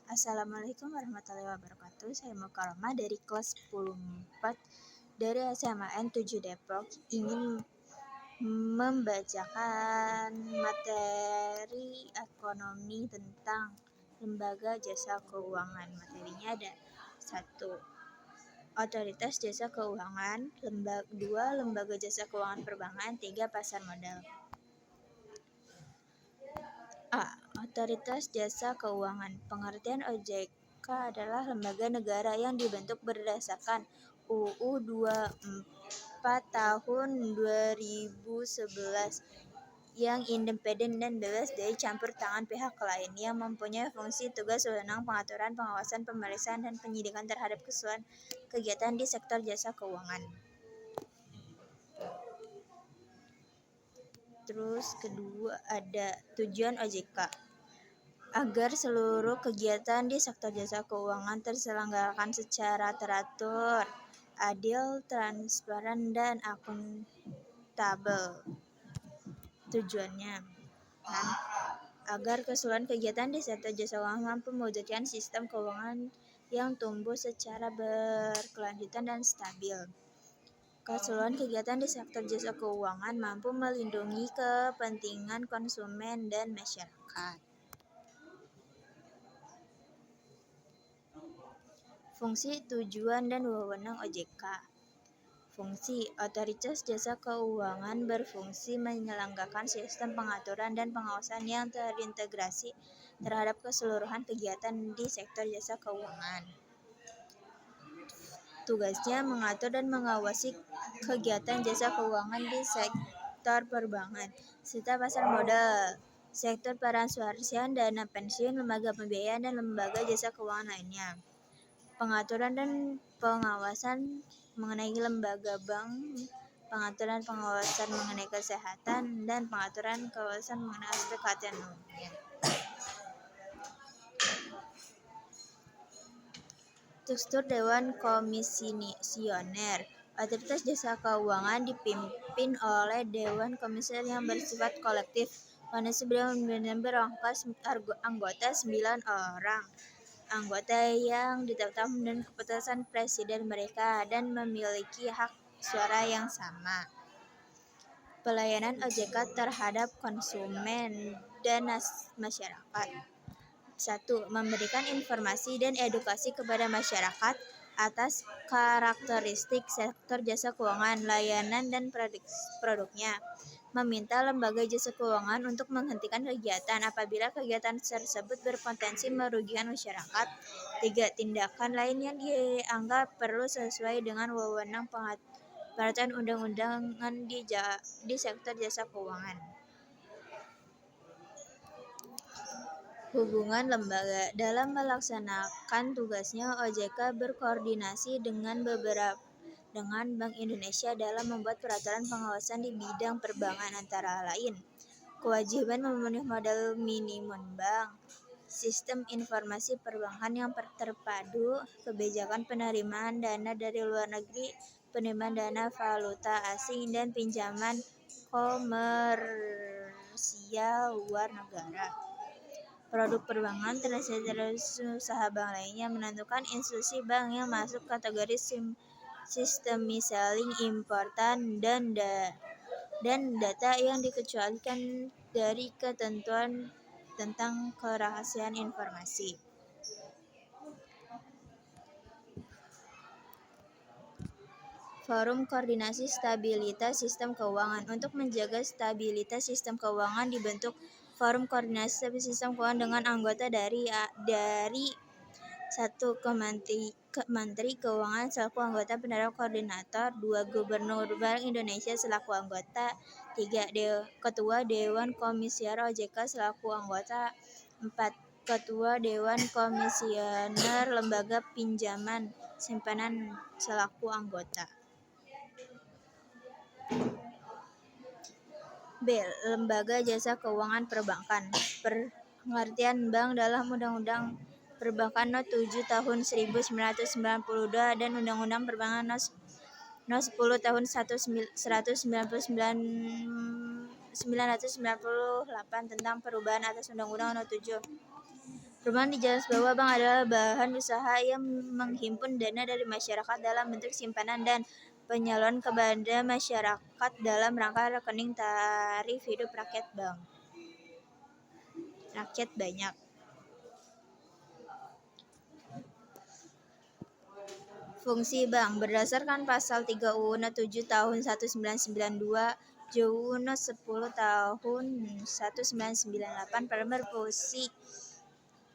Assalamualaikum warahmatullahi wabarakatuh. Saya Mukarramah dari kelas 10/4 dari SMAN 7 Depok ingin membacakan materi ekonomi tentang lembaga jasa keuangan. Materinya ada 1. Otoritas jasa keuangan, 2. Lembaga jasa keuangan perbankan, 3. Pasar modal. A. Otoritas Jasa Keuangan. Pengertian OJK adalah lembaga negara yang dibentuk berdasarkan UU 24 tahun 2011 yang independen dan bebas dari campur tangan pihak lain, yang mempunyai fungsi, tugas, wewenang, pengaturan, pengawasan, pemeriksaan, dan penyidikan terhadap keseluruhan kegiatan di sektor jasa keuangan. Terus kedua ada tujuan OJK. Agar seluruh kegiatan di sektor jasa keuangan terselenggarakan secara teratur, adil, transparan, dan akuntabel. Tujuannya agar keseluruhan kegiatan di sektor jasa keuangan mampu mewujudkan sistem keuangan yang tumbuh secara berkelanjutan dan stabil. Keseluruhan kegiatan di sektor jasa keuangan mampu melindungi kepentingan konsumen dan masyarakat. Fungsi, tujuan, dan wewenang OJK. Fungsi: Otoritas Jasa Keuangan berfungsi menyelenggarakan sistem pengaturan dan pengawasan yang terintegrasi terhadap keseluruhan kegiatan di sektor jasa keuangan. Tugasnya mengatur dan mengawasi kegiatan jasa keuangan di sektor perbankan, serta pasar modal, sektor peransuransian, dana pensiun, lembaga pembiayaan, dan lembaga jasa keuangan lainnya. Pengaturan dan pengawasan mengenai lembaga bank, pengaturan pengawasan mengenai kesehatan, dan pengaturan kawasan mengenai aspek keekonomian. Struktur Dewan Komisioner. Otoritas Jasa Keuangan dipimpin oleh Dewan Komisioner yang bersifat kolektif. Kondisi anggota 9 orang. Anggota yang ditetapkan dengan keputusan presiden mereka dan memiliki hak suara yang sama. Pelayanan OJK terhadap konsumen dan masyarakat. 1. Memberikan informasi dan edukasi kepada masyarakat atas karakteristik sektor jasa keuangan, layanan, dan produknya. Meminta lembaga jasa keuangan untuk menghentikan kegiatan apabila kegiatan tersebut berpotensi merugikan masyarakat. 3. Tindakan lain yang dianggap perlu sesuai dengan wewenang peraturan undang-undangan di sektor jasa keuangan. Hubungan lembaga. Dalam melaksanakan tugasnya, OJK berkoordinasi dengan Bank Indonesia dalam membuat peraturan pengawasan di bidang perbankan, antara lain kewajiban memenuhi modal minimum bank, sistem informasi perbankan yang terpadu, kebijakan penerimaan dana dari luar negeri, penerimaan dana valuta asing, dan pinjaman komersial luar negara. Produk perbankan, transaksi usaha bank lainnya, menentukan institusi bank yang masuk kategori sistemi selling important dan data yang dikecualikan dari ketentuan tentang kerahasiaan informasi. Forum Koordinasi Stabilitas Sistem Keuangan. Untuk menjaga stabilitas sistem keuangan dibentuk Forum Koordinasi Stabilitas Sistem Keuangan dengan anggota dari 1. Menteri Keuangan selaku anggota penerima koordinator, 2. Gubernur Bank Indonesia selaku anggota, 3. Ketua Dewan Komisioner OJK selaku anggota, 4. Ketua Dewan Komisioner Lembaga Pinjaman Simpanan selaku anggota. B. Lembaga Jasa Keuangan Perbankan. Pengertian bank dalam Undang-Undang Perbankan No. 7 Tahun 1992 dan Undang-Undang Perbankan No. 10 Tahun 1998 tentang perubahan atas Undang-Undang No. 7 Perubahan dijelas bahwa bank adalah bahan usaha yang menghimpun dana dari masyarakat dalam bentuk simpanan dan penyaluran kepada masyarakat dalam rangka rekening tarif hidup rakyat bank. Rakyat banyak. Fungsi bank berdasarkan pasal 3 UU 7 tahun 1992, JUU 10 tahun 1998, pada berfungsi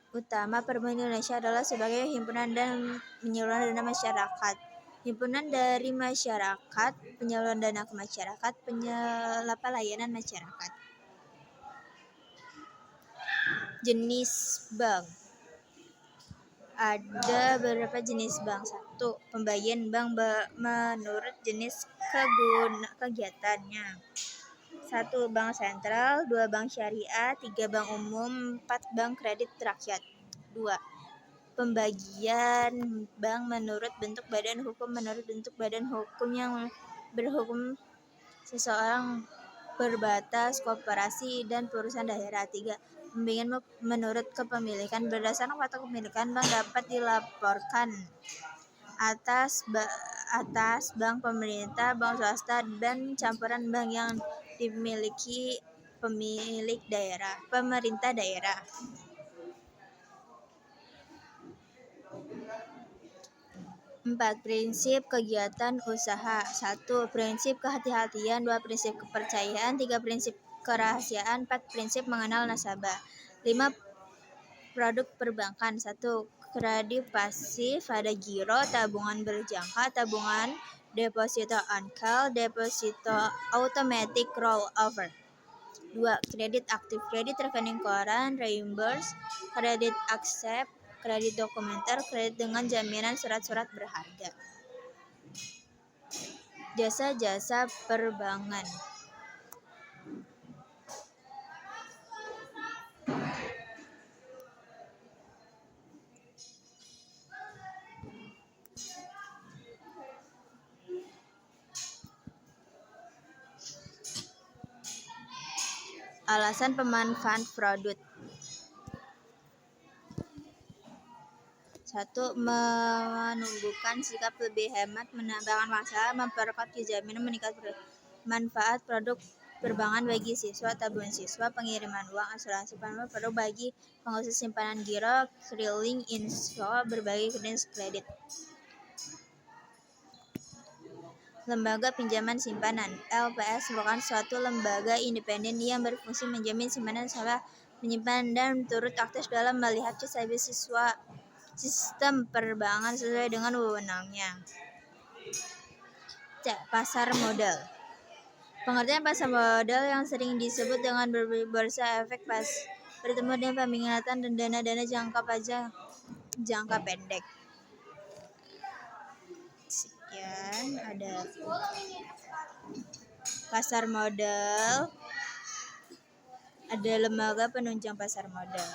utama perbankan Indonesia adalah sebagai himpunan dan penyaluran dana masyarakat. Himpunan dari masyarakat, penyaluran dana ke masyarakat, pelayanan masyarakat. Jenis bank. Ada beberapa jenis bank. 1. Pembagian bank menurut jenis kegiatannya. 1. Bank sentral, 2. Bank syariah, 3. Bank umum, 4. Bank kredit rakyat. 2. Pembagian bank menurut bentuk badan hukum. Menurut bentuk badan hukum yang berhukum seseorang, berbatas, koperasi, dan perusahaan daerah. 3. Pembagian menurut kepemilikan. Berdasarkan fakta kepemilikan, bank dapat dilaporkan atas bank pemerintah, bank swasta, dan campuran bank yang dimiliki pemerintah daerah. 4. Prinsip kegiatan usaha. 1. Prinsip kehati-hatian. 2. Prinsip kepercayaan. 3. Prinsip kerahasiaan. 4. Prinsip mengenal nasabah. 5. Produk perbankan. 1. Kredit pasif, ada giro, tabungan berjangka, tabungan, deposito on call, deposito automatic rollover. 2. Kredit aktif, kredit rekening koran, reimburse, kredit accept, kredit dokumenter, kredit dengan jaminan surat-surat berharga. Jasa-jasa perbankan. Alasan pemanfaatan produk. 1. Menumbuhkan sikap lebih hemat, menambahkan masalah, memperkuat jaminan, meningkatkan manfaat produk perbankan bagi siswa, tabungan siswa, pengiriman uang, asuransi penambah produk bagi pengurus simpanan giro, keliling info, berbagai jenis kredit. Lembaga pinjaman simpanan. LPS merupakan suatu lembaga independen yang berfungsi menjamin simpanan nasabah menyimpan dan turut aktif dalam melihat siswa sistem perbankan sesuai dengan wewenangnya. C. Pasar modal. Pengertian pasar modal yang sering disebut dengan bursa efek bertemu dengan peminatan dan dana jangka pendek. Sekian, ada pasar modal, ada lembaga penunjang pasar modal.